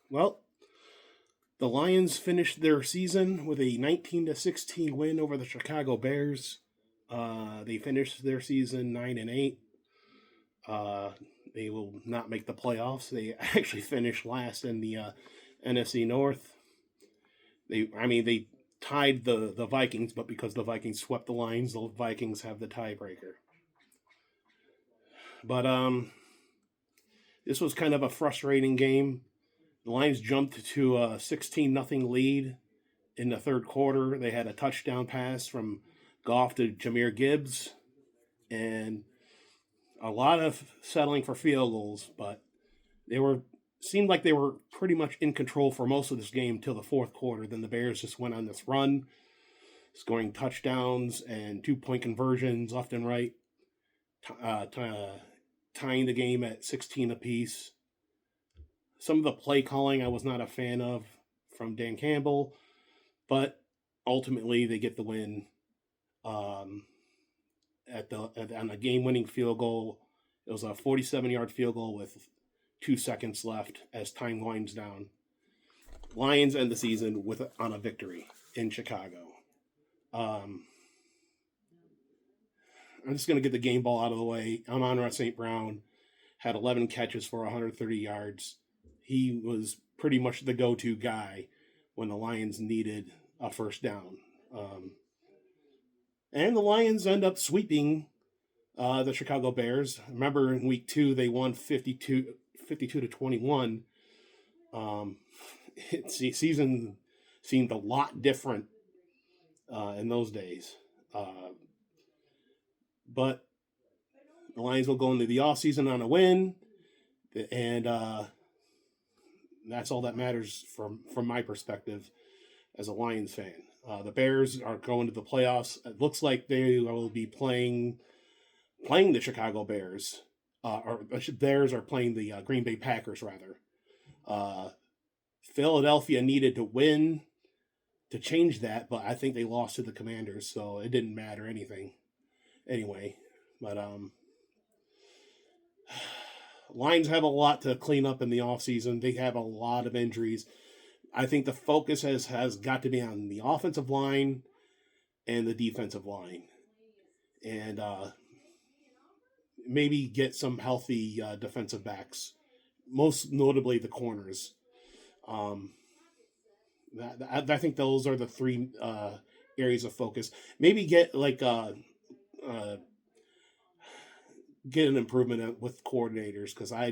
Well, the Lions finished their season with a 19-16 win over the Chicago Bears. They finished their season 9-8. Uh, they will not make the playoffs. They actually finished last in the NFC North. They tied the Vikings, but because the Vikings swept the Lions, the Vikings have the tiebreaker. But this was kind of a frustrating game. The Lions jumped to a 16-0 lead in the third quarter. They had a touchdown pass from Goff to Jahmyr Gibbs, and a lot of settling for field goals, but they were seemed like they were pretty much in control for most of this game till the fourth quarter. Then the Bears just went on this run, scoring touchdowns and 2-point conversions left and right, tying the game at 16 apiece. Some of the play calling I was not a fan of from Dan Campbell, but ultimately they get the win on a game-winning field goal. It was a 47-yard field goal with 2 seconds left as time winds down. Lions end the season on a victory in Chicago. I'm just going to get the game ball out of the way. Amon-Ra St. Brown had 11 catches for 130 yards. He was pretty much the go-to guy when the Lions needed a first down. And the Lions end up sweeping the Chicago Bears. Remember in week 2, they won 52-21. Season seemed a lot different in those days. But the Lions will go into the offseason on a win, and that's all that matters from my perspective as a Lions fan. The Bears are going to the playoffs. It looks like they will be playing the Chicago Bears, or Bears are playing the Green Bay Packers, rather. Philadelphia needed to win to change that, but I think they lost to the Commanders, so it didn't matter anything. Anyway, but Lions have a lot to clean up in the offseason. They have a lot of injuries. I think the focus has got to be on the offensive line and the defensive line. And maybe get some healthy defensive backs, most notably the corners. I think those are the three areas of focus. Maybe get get an improvement with coordinators, because I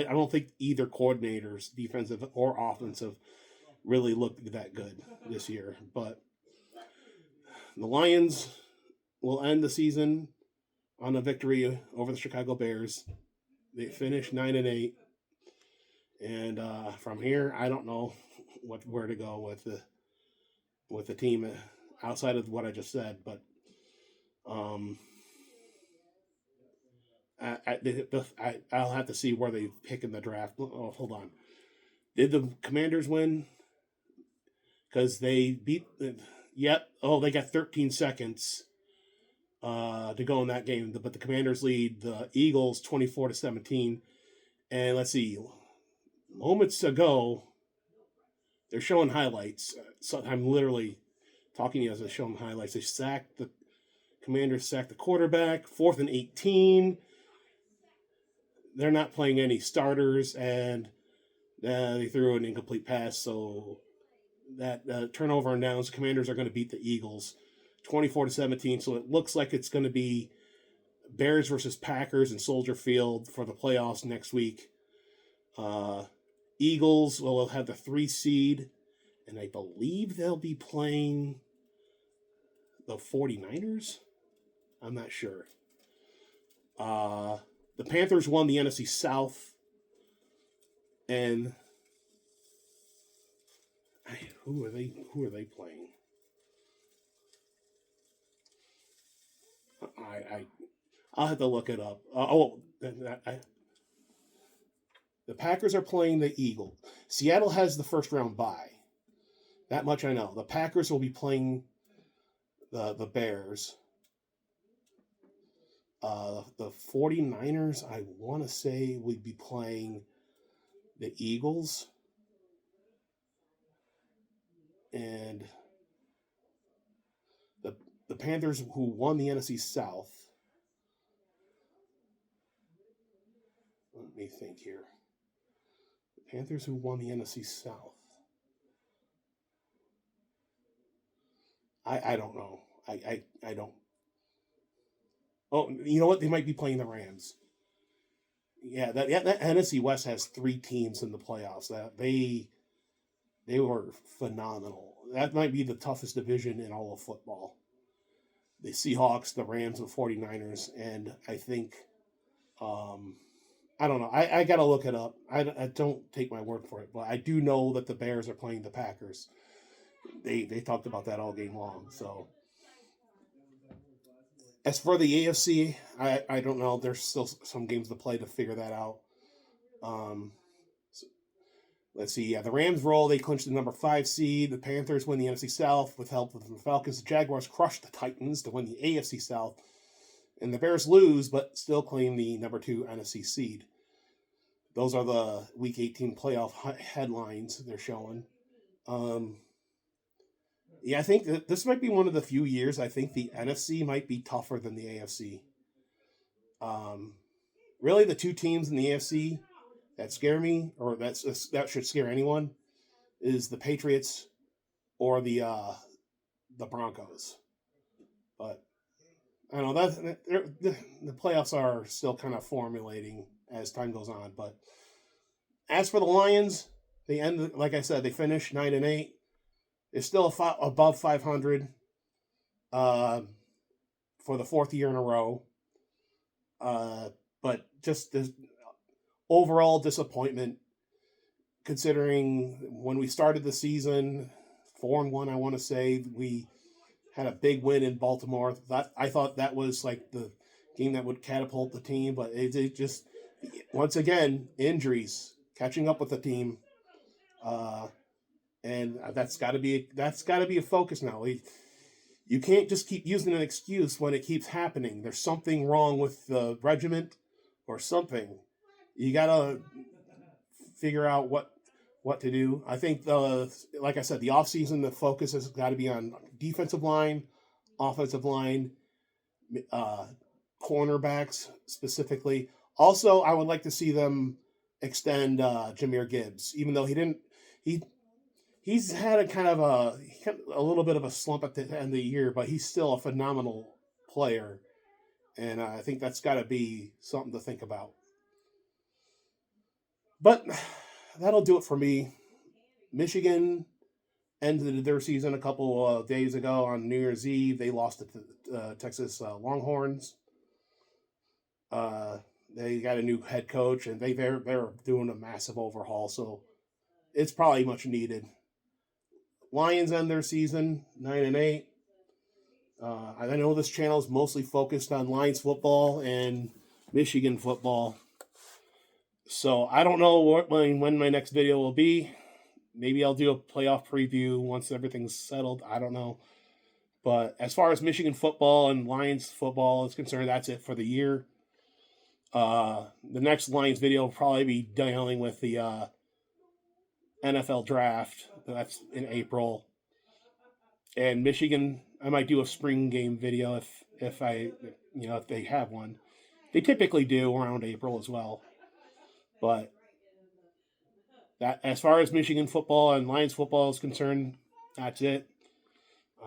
don't think either coordinators, defensive or offensive, really looked that good this year. But the Lions will end the season on a victory over the Chicago Bears. They finished 9-8, and from here, I don't know where to go with the team outside of what I just said. But I'll have to see where they pick in the draft. Oh, hold on. Did the Commanders win? Because they beat. Yep. Oh, they got 13 seconds to go in that game. But the Commanders lead the Eagles 24-17. And let's see. Moments ago, they're showing highlights. So I'm literally talking to you as they're showing highlights. The Commanders sacked the quarterback. 4th and 18. They're not playing any starters, and they threw an incomplete pass. So that turnover and downs, the Commanders are going to beat the Eagles 24-17. So it looks like it's going to be Bears versus Packers in Soldier Field for the playoffs next week. Eagles will have the 3 seed, and I believe they'll be playing the 49ers. I'm not sure. The Panthers won the NFC South, and who are they playing? I'll have to look it up. The Packers are playing the Eagles. Seattle has the first round bye. That much I know. The Packers will be playing the Bears. The 49ers, I want to say, would be playing the Eagles. And the Panthers, who won the NFC South. Let me think here. The Panthers, who won the NFC South. I don't know. I don't. Oh, you know what? They might be playing the Rams. Yeah, that NFC West has 3 teams in the playoffs. That they were phenomenal. That might be the toughest division in all of football. The Seahawks, the Rams, and 49ers, and I think, I don't know. I got to look it up. I don't take my word for it, but I do know that the Bears are playing the Packers. They talked about that all game long. So as for the AFC, I don't know. There's still some games to play to figure that out. So let's see. Yeah, the Rams roll. They clinched the number 5 seed. The Panthers win the NFC South with help from the Falcons. The Jaguars crushed the Titans to win the AFC South. And the Bears lose, but still claim the number 2 NFC seed. Those are the Week 18 playoff headlines they're showing. Yeah, I think that this might be one of the few years I think the NFC might be tougher than the AFC. Really, the 2 teams in the AFC that scare me, or that should scare anyone, is the Patriots or the Broncos. But I don't know that the playoffs are still kind of formulating as time goes on. But as for the Lions, they end, like I said, they finished 9-8. They're still above 500 for the 4th year in a row. But just the overall disappointment, considering when we started the season, 4-1, I want to say, we had a big win in Baltimore. I thought that was like the game that would catapult the team, but it just, once again, injuries catching up with the team. And that's got to be a focus now. You can't just keep using an excuse when it keeps happening. There's something wrong with the regiment or something. You got to figure out what to do. I think, like I said, the offseason, the focus has got to be on defensive line, offensive line, cornerbacks specifically. Also, I would like to see them extend Jahmyr Gibbs, even though he's had a little bit of a slump at the end of the year, but he's still a phenomenal player, and I think that's got to be something to think about. But that'll do it for me. Michigan ended their season a couple of days ago on New Year's Eve. They lost to the Texas Longhorns. They got a new head coach, and they're doing a massive overhaul, so it's probably much needed. Lions end their season 9-8. I know this channel is mostly focused on Lions football and Michigan football. So I don't know when my next video will be. Maybe I'll do a playoff preview once everything's settled. I don't know. But as far as Michigan football and Lions football is concerned, that's it for the year. The next Lions video will probably be dealing with the NFL draft. That's in April. And Michigan, I might do a spring game video if they have one. They typically do around April as well. But that, as far as Michigan football and Lions football is concerned, that's it.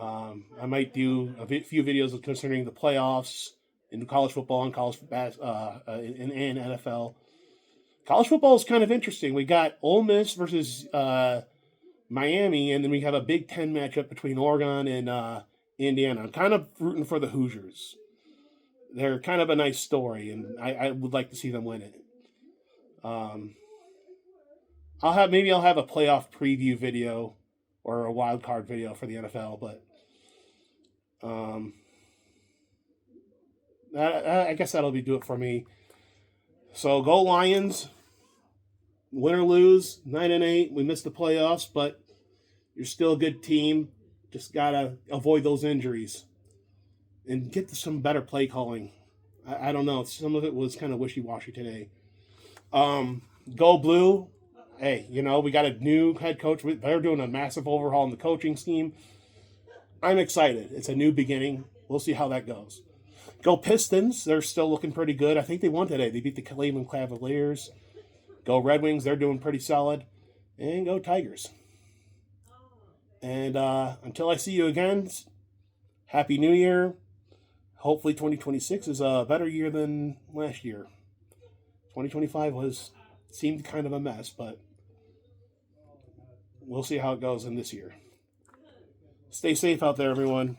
I might do a few videos concerning the playoffs in college football and college in NFL. College football is kind of interesting. We got Ole Miss versus Miami, and then we have a Big Ten matchup between Oregon and Indiana. I'm kind of rooting for the Hoosiers. They're kind of a nice story, and I would like to see them win it. I'll have a playoff preview video or a wild card video for the NFL, but I guess that'll do it for me. So go Lions, win or lose, 9-8. We missed the playoffs, but you're still a good team. Just gotta avoid those injuries and get to some better play calling. I don't know. Some of it was kind of wishy-washy today. Go Blue. hey, we got a new head coach. They're doing a massive overhaul in the coaching scheme. I'm excited. It's a new beginning. We'll see how that goes. Go Pistons. They're still looking pretty good. I think they won today. They beat the Cleveland Cavaliers. Go Red Wings. They're doing pretty solid. And go Tigers. And until I see you again, Happy New Year. Hopefully 2026 is a better year than last year. 2025 seemed kind of a mess, but we'll see how it goes in this year. Stay safe out there, everyone.